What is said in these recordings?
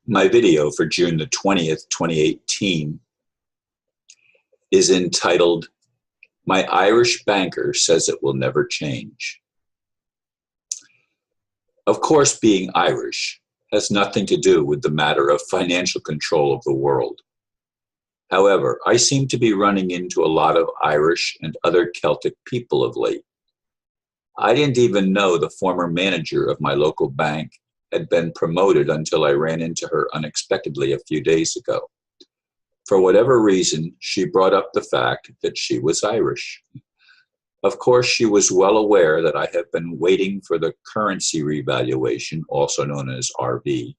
My video for June the 20th, 2018 is entitled, "My Irish Banker Says It Will Never Change." Of course, being Irish has nothing to do with the matter of financial control of the world. However, I seem to be running into a lot of Irish and other Celtic people of late. I didn't even know the former manager of my local bank had been promoted until I ran into her unexpectedly a few days ago. For whatever reason, she brought up the fact that she was Irish. Of course, she was well aware that I have been waiting for the currency revaluation, also known as RV,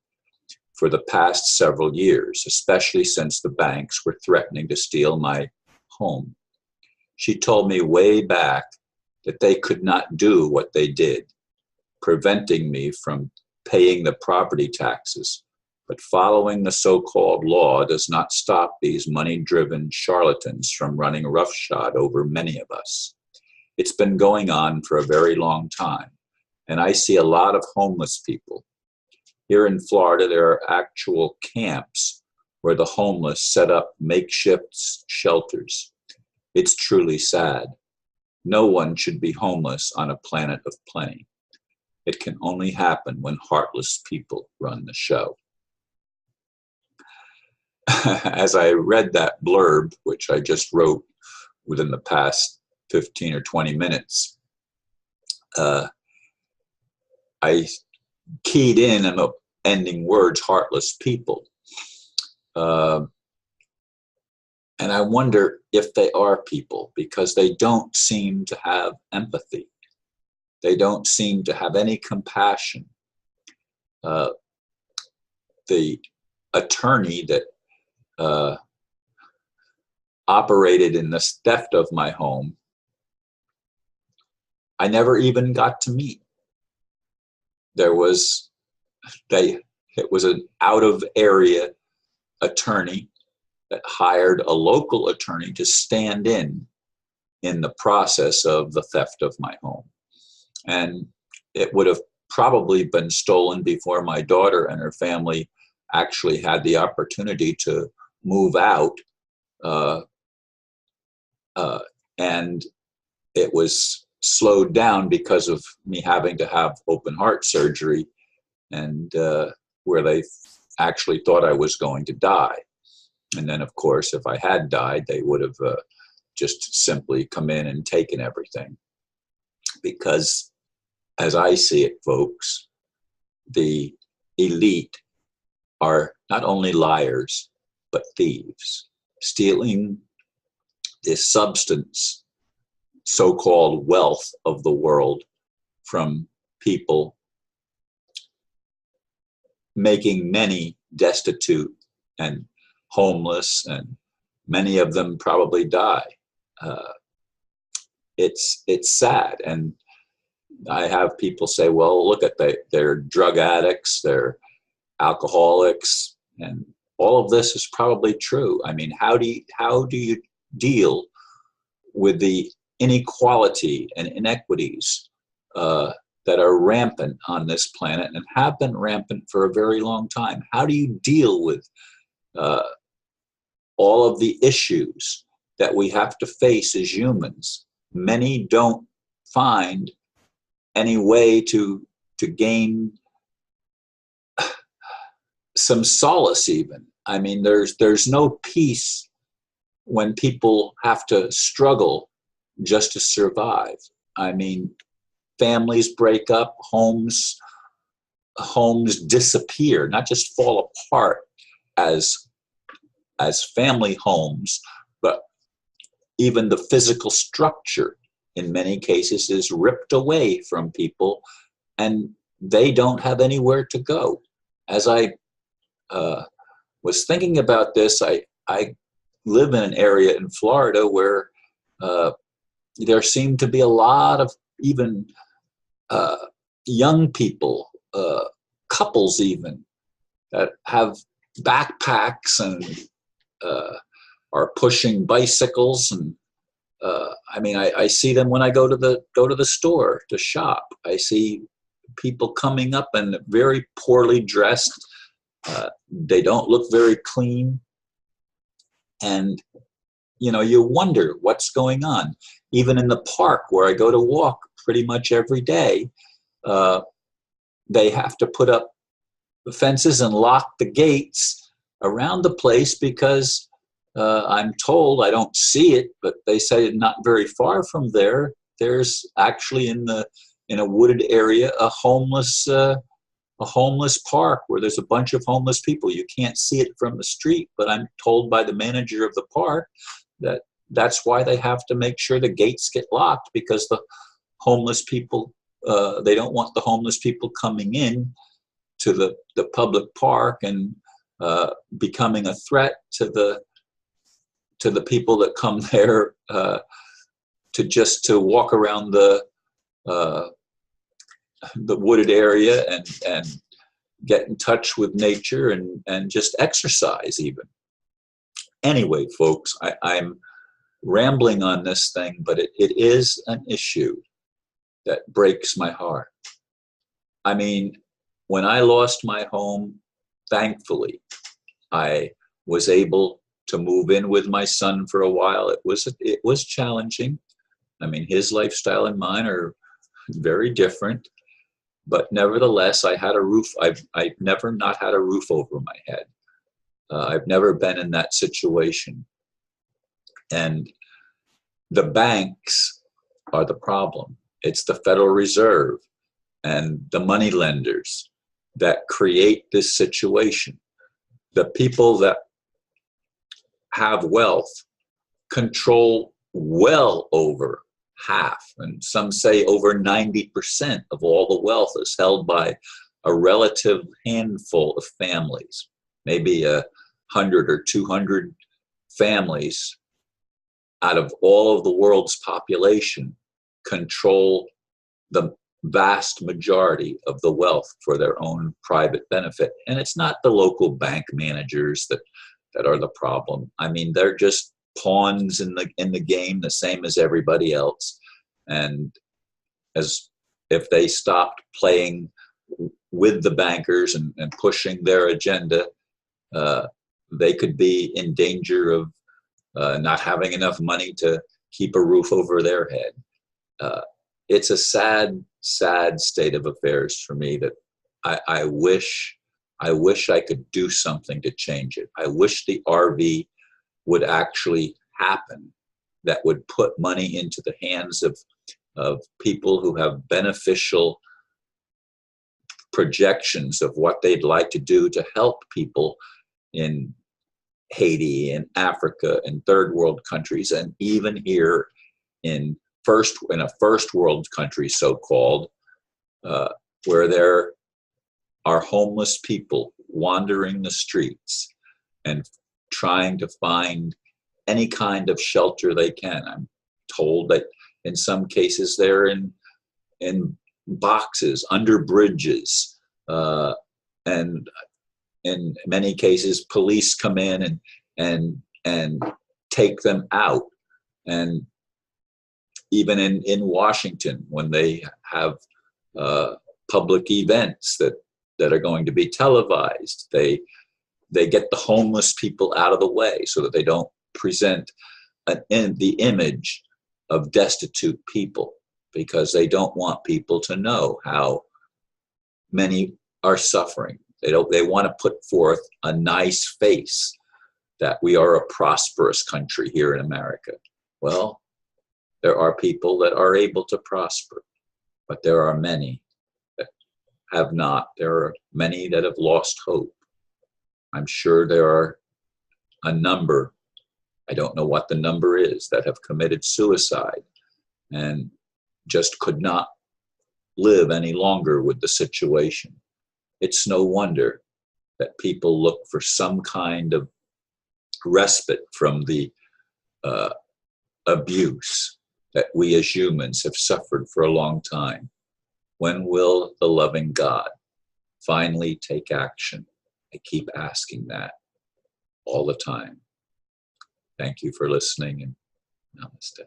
for the past several years, especially since the banks were threatening to steal my home. She told me way back that they could not do what they did, preventing me from paying the property taxes. But following the so-called law does not stop these money-driven charlatans from running roughshod over many of us. It's been going on for a very long time, and I see a lot of homeless people. Here in Florida, there are actual camps where the homeless set up makeshift shelters. It's truly sad. No one should be homeless on a planet of plenty. It can only happen when heartless people run the show. As I read that blurb, which I just wrote within the past 15 or 20 minutes, I keyed in on the ending words, heartless people. And I wonder if they are people, because they don't seem to have empathy. They don't seem to have any compassion. The attorney that operated in the theft of my home, I never even got to meet. It was an out-of-area attorney that hired a local attorney to stand in the process of the theft of my home. And it would have probably been stolen before my daughter and her family actually had the opportunity to move out. And it was slowed down because of me having to have open heart surgery, and where they actually thought I was going to die. And then, of course, if I had died, they would have just simply come in and taken everything. Because, as I see it, folks, the elite are not only liars, but thieves, stealing this substance, so-called wealth of the world from people, making many destitute and homeless, and many of them probably die. It's sad. And I have people say, well, look at they're drug addicts, they're alcoholics, and all of this is probably true. I mean, how do you deal with the inequality and inequities that are rampant on this planet and have been rampant for a very long time? How do you deal with all of the issues that we have to face as humans? Many don't find any way to gain some solace even. I mean, there's no peace when people have to struggle just to survive. I mean, families break up, homes disappear, not just fall apart as family homes, but even the physical structure in many cases is ripped away from people, and they don't have anywhere to go. As I was thinking about this, I live in an area in Florida where there seem to be a lot of even young people, couples even, that have backpacks and are pushing bicycles. And I mean, I see them when I go to the store to shop. I see people coming up and very poorly dressed, They don't look very clean. And, you wonder what's going on. Even in the park where I go to walk pretty much every day, they have to put up the fences and lock the gates around the place because I'm told, I don't see it, but they say not very far from there, there's actually in a wooded area a homeless park where there's a bunch of homeless people. You can't see it from the street, but I'm told by the manager of the park that that's why they have to make sure the gates get locked, because the homeless people, they don't want the homeless people coming in to the public park and becoming a threat to the people that come there to walk around the wooded area and get in touch with nature and just exercise even. Anyway, folks, I'm rambling on this thing, but it is an issue that breaks my heart. I mean, when I lost my home, thankfully, I was able to move in with my son for a while. It was challenging. I mean, his lifestyle and mine are very different, but nevertheless, I had a roof. I've never not had a roof over my head. I've never been in that situation. And the banks are the problem. It's the Federal Reserve and the money lenders that create this situation. The people that have wealth control well over half, and some say over 90% of all the wealth is held by a relative handful of families. Maybe 100 or 200 families out of all of the world's population control the vast majority of the wealth for their own private benefit. And it's not the local bank managers that are the problem. I mean, they're just pawns in the game, the same as everybody else. And as if they stopped playing with the bankers and pushing their agenda, they could be in danger of not having enough money to keep a roof over their head. It's a sad, sad state of affairs for me that I wish I could do something to change it. I wish the RV would actually happen, that would put money into the hands of people who have beneficial projections of what they'd like to do to help people in Haiti and Africa and third world countries, and even here in a first world country, so-called, where there are homeless people wandering the streets and trying to find any kind of shelter they can. I'm told that in some cases they're in boxes under bridges, and in many cases police come in and take them out. And even in Washington, when they have public events that are going to be televised, they get the homeless people out of the way so that they don't present the image of destitute people, because they don't want people to know how many are suffering. They want to put forth a nice face that we are a prosperous country here in America. Well, there are people that are able to prosper, but there are many that have not. There are many that have lost hope. I'm sure there are a number, I don't know what the number is, that have committed suicide and just could not live any longer with the situation. It's no wonder that people look for some kind of respite from the abuse that we as humans have suffered for a long time. When will the loving God finally take action? I keep asking that all the time. Thank you for listening, and namaste.